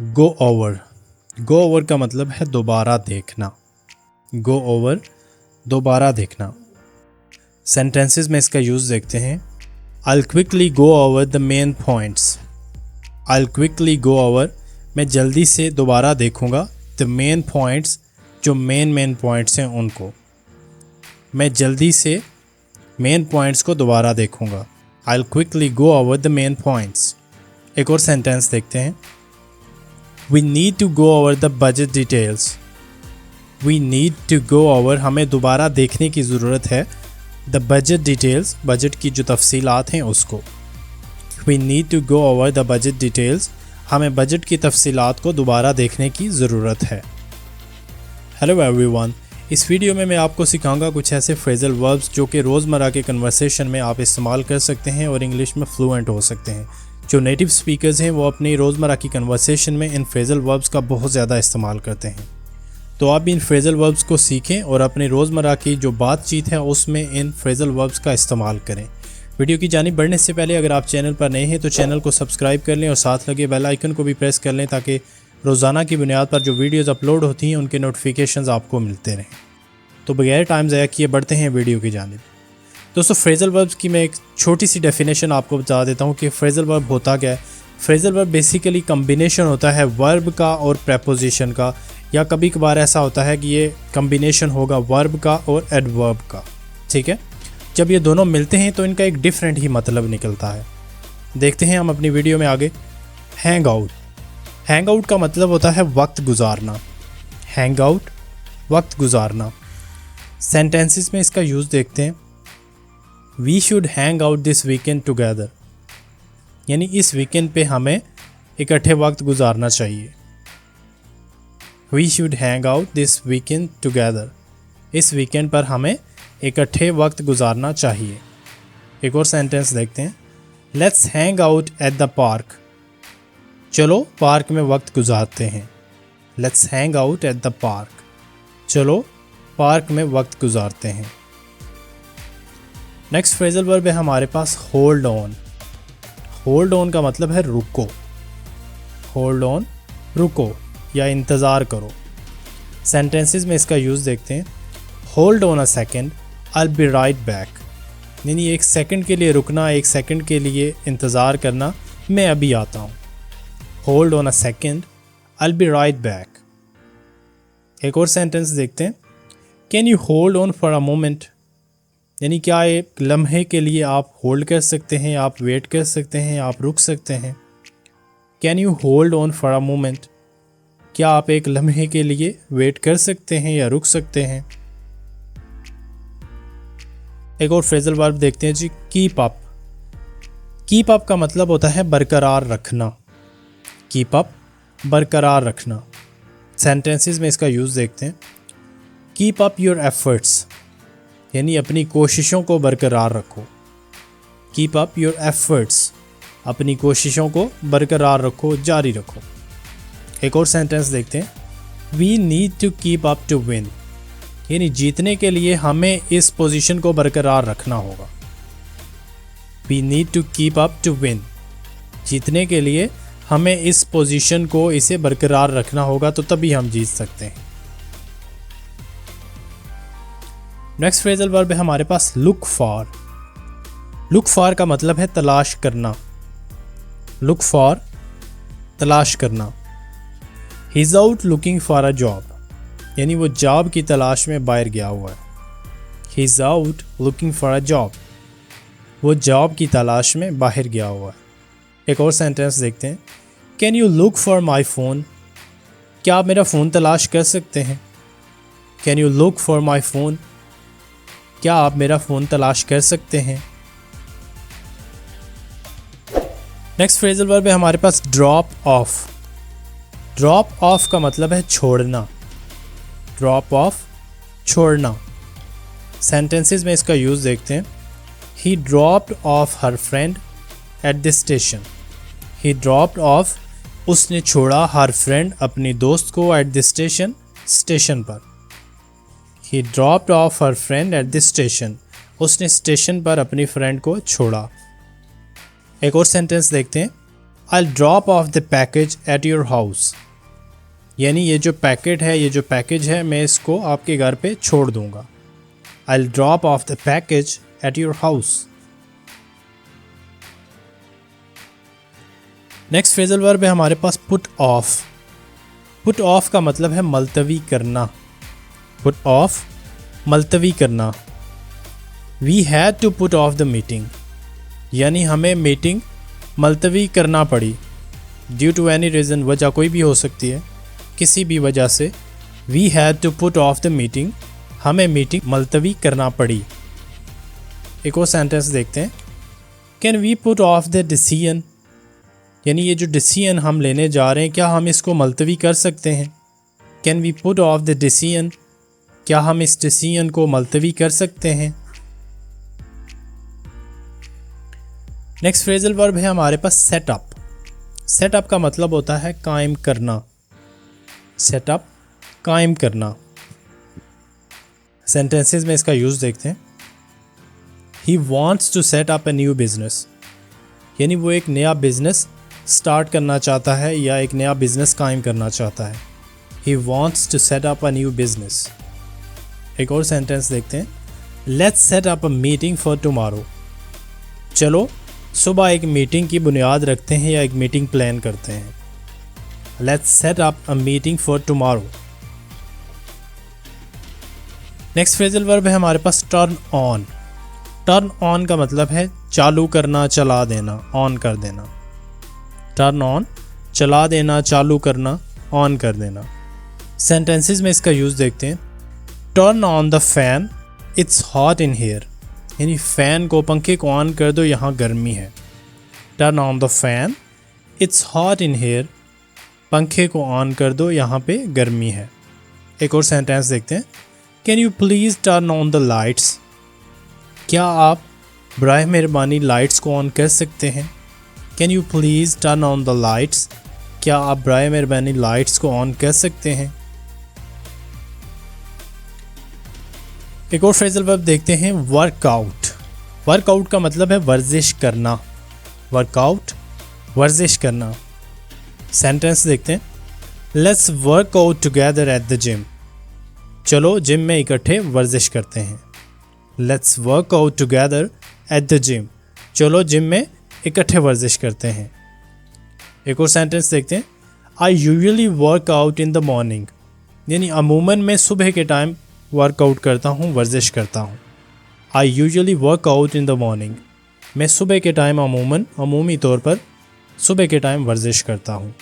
Go over. Go over का मतलब है दोबारा देखना। गो ओवर, दोबारा देखना। सेंटेंसेस में इसका यूज़ देखते हैं। I'll quickly go over the main points. I'll quickly go over, मैं जल्दी से दोबारा देखूंगा। The main points, जो मेन पॉइंट्स हैं उनको। मैं जल्दी से मेन पॉइंट्स को दोबारा देखूंगा। I'll quickly go over the main points. एक और सेंटेंस देखते हैं। We need to go over the budget details. We need to go over, हमें दोबारा देखने की ज़रूरत है। The budget details, बजट की जो तफसीलात हैं उसको। We need to go over the budget details, हमें बजट की तफसीलात को दोबारा देखने की ज़रूरत है। हेलो एवरीवन, इस वीडियो में मैं आपको सिखाऊंगा कुछ ऐसे फ्रेजल वर्ब्स जो कि रोज़मर्रा के कन्वर्सेशन में आप इस्तेमाल कर सकते हैं और इंग्लिश में फ्लुएंट हो सकते हैं। जो नेटिव स्पीकर्स हैं वो अपनी रोज़मर्रा की कन्वर्सेशन में इन फ्रेजल वर्ब्स का बहुत ज़्यादा इस्तेमाल करते हैं। तो आप इन फ्रेजल वर्ब्स को सीखें और अपने रोज़मर्रा की जो बातचीत है उसमें इन फ्रेजल वर्ब्स का इस्तेमाल करें। वीडियो की जानिब बढ़ने से पहले अगर आप चैनल पर नए हैं तो चैनल को सब्सक्राइब कर लें और साथ लगे बेल आइकन को भी प्रेस कर लें ताकि रोज़ाना की बुनियाद पर जो वीडियोस अपलोड होती हैं उनके नोटिफिकेशंस आपको मिलते रहें। तो बगैर टाइम ज़ाया किए बढ़ते हैं वीडियो की जानिब। दोस्तों, फ्रेजल वर्ब्स की मैं एक छोटी सी डेफिनेशन आपको बता देता हूँ कि फ्रेजल वर्ब होता क्या है। फ्रेजल वर्ब बेसिकली कम्बिनेशन होता है वर्ब का और प्रेपोजिशन का, या कभी कभार ऐसा होता है कि ये कम्बिनेशन होगा वर्ब का और एडवर्ब का। ठीक है, जब ये दोनों मिलते हैं तो इनका एक डिफरेंट ही मतलब निकलता है। देखते हैं हम अपनी वीडियो में आगे। Hang out. हैंग आउट का मतलब होता है वक्त गुजारना। हैंग आउट, वक्त गुजारना। सेंटेंसेस में इसका यूज़ देखते हैं। We should hang out this weekend together, यानी इस वीकेंड पे हमें इकट्ठे वक्त गुजारना चाहिए। We should hang out this weekend together, इस वीकेंड पर हमें इकट्ठे वक्त गुजारना चाहिए। एक और सेंटेंस देखते हैं। Let's hang out at the park, चलो पार्क में वक्त गुजारते हैं। Let's hang out at the park, चलो पार्क में वक्त गुजारते हैं। नेक्स्ट फ्रेजल वर्ब है हमारे पास होल्ड ऑन। होल्ड ऑन का मतलब है रुको। होल्ड ऑन, रुको या इंतज़ार करो। सेंटेंसेस में इसका यूज़ देखते हैं। Hold on a second, I will be right back, यानी एक सेकंड के लिए रुकना, एक सेकंड के लिए इंतज़ार करना, मैं अभी आता हूँ। Hold on a second, I will be right back. एक और सेंटेंस देखते हैं। Can you hold on for a moment, यानी क्या एक लम्हे के लिए आप होल्ड कर सकते हैं, आप वेट कर सकते हैं, आप रुक सकते हैं। Can you hold on for a moment, क्या आप एक लम्हे के लिए वेट कर सकते हैं या रुक सकते हैं। एक और फ्रेजल वर्ब देखते हैं जी, कीप अप। कीप अप का मतलब होता है बरकरार रखना। कीप अप, बरकरार रखना। सेंटेंसेस में इसका यूज़ देखते हैं। कीप अप योर एफर्ट्स, यानी अपनी कोशिशों को बरकरार रखो। कीप अप योर एफर्ट्स, अपनी कोशिशों को बरकरार रखो, जारी रखो। एक और सेंटेंस देखते हैं। We need to keep up to win, यानी जीतने के लिए हमें इस पोजीशन को बरकरार रखना होगा। We need to keep up to win, जीतने के लिए हमें इस पोजीशन को, इसे बरकरार रखना होगा, तो तभी हम जीत सकते हैं। नेक्स्ट फ्रेजल वर्ब है हमारे पास लुक फॉर। लुक फॉर का मतलब है तलाश करना। लुक फॉर, तलाश करना। He is out looking for a job, यानी वो जॉब की तलाश में बाहर गया हुआ है। He is out looking for a job, वो जॉब की तलाश में बाहर गया हुआ है। एक और सेंटेंस देखते हैं। Can you look for my phone, क्या आप मेरा फ़ोन तलाश कर सकते हैं। Can you look for my phone, क्या आप मेरा फ़ोन तलाश कर सकते हैं। नेक्स्ट फ्रेजल वर्ब है हमारे पास ड्रॉप ऑफ। ड्रॉप ऑफ का मतलब है छोड़ना। ड्रॉप ऑफ, छोड़ना। सेंटेंसेस में इसका यूज़ देखते हैं। ही dropped of her friend at the station. He dropped of, उसने छोड़ा हर फ्रेंड, अपनी दोस्त को, एट द स्टेशन, स्टेशन पर। He dropped off her friend at the station, उसने स्टेशन पर अपनी फ्रेंड को छोड़ा। एक और सेंटेंस देखते हैं। I'll drop off the package at your house. यानी ये जो पैकेट है, ये जो पैकेज है, मैं इसको आपके घर पे छोड़ दूंगा. I'll drop off the package at your house. Next phrasal verb है हमारे पास put off. Put off का मतलब है मुलतवी करना. Put off, मुलतवी करना. We had to put off the meeting. यानी हमें मीटिंग मुलतवी करना पड़ी. ड्यू टू एनी रीज़न, वजह कोई भी हो सकती है, किसी भी वजह से. We had to put off the meeting, हमें मीटिंग मुलतवी करना पड़ी. एक और सेंटेंस देखते हैं. Can we put off the decision. यानी ये जो डिसीजन हम लेने जा रहे हैं, क्या हम इसको मुलतवी कर सकते हैं. Can we put off the decision, क्या हम इस डिसीजन को मुलतवी कर सकते हैं. नेक्स्ट फ्रेजल वर्ब है हमारे पास सेटअप. सेटअप का मतलब होता है कायम करना. सेटअप, कायम करना. सेंटेंसेस में इसका यूज़ देखते हैं. He wants to set up a new business. यानी वो एक नया बिजनेस स्टार्ट करना चाहता है या एक नया बिजनेस कायम करना चाहता है. He wants to set up a new business. एक और सेंटेंस देखते हैं. Let's set up a meeting for tomorrow. चलो सुबह एक मीटिंग की बुनियाद रखते हैं या एक मीटिंग प्लान करते हैं. Let's set up a meeting for tomorrow. Next phrasal verb है हमारे पास टर्न ऑन. टर्न ऑन का मतलब है चालू करना, चला देना, ऑन कर देना. टर्न ऑन, चला देना, चालू करना, ऑन कर देना. सेंटेंसेस में इसका यूज़ देखते हैं. Turn on the fan, it's hot in here. यानी फ़ैन को, पंखे को ऑन कर दो, यहाँ गर्मी है. Turn on the fan, it's hot in here. पंखे को ऑन कर दो, यहाँ पे गर्मी है. एक और सेंटेंस देखते हैं. Can you please turn on the lights. क्या आप बराए मेहरबानी लाइट्स को ऑन कर सकते हैं. Can you please turn on the lights. क्या आप बराए मेहरबानी लाइट्स को ऑन कर सकते हैं. एक और फ्रेजल वर्ब देखते हैं. वर्कआउट. वर्कआउट का मतलब है वर्जिश करना. वर्कआउट, वर्जिश करना. सेंटेंस देखते हैं. Let's work out together at the gym. चलो जिम में इकट्ठे वर्जिश करते हैं. Let's work out together at the gym. चलो जिम में इकट्ठे वर्जिश करते हैं. एक और सेंटेंस देखते हैं. I usually work out in the morning. यानी अमूमन मैं सुबह के टाइम वर्कआउट करता हूँ, वर्जिश करता हूँ. I usually work out in the morning. मैं सुबह के टाइम अमूमी तौर पर सुबह के टाइम वर्जिश करता हूँ.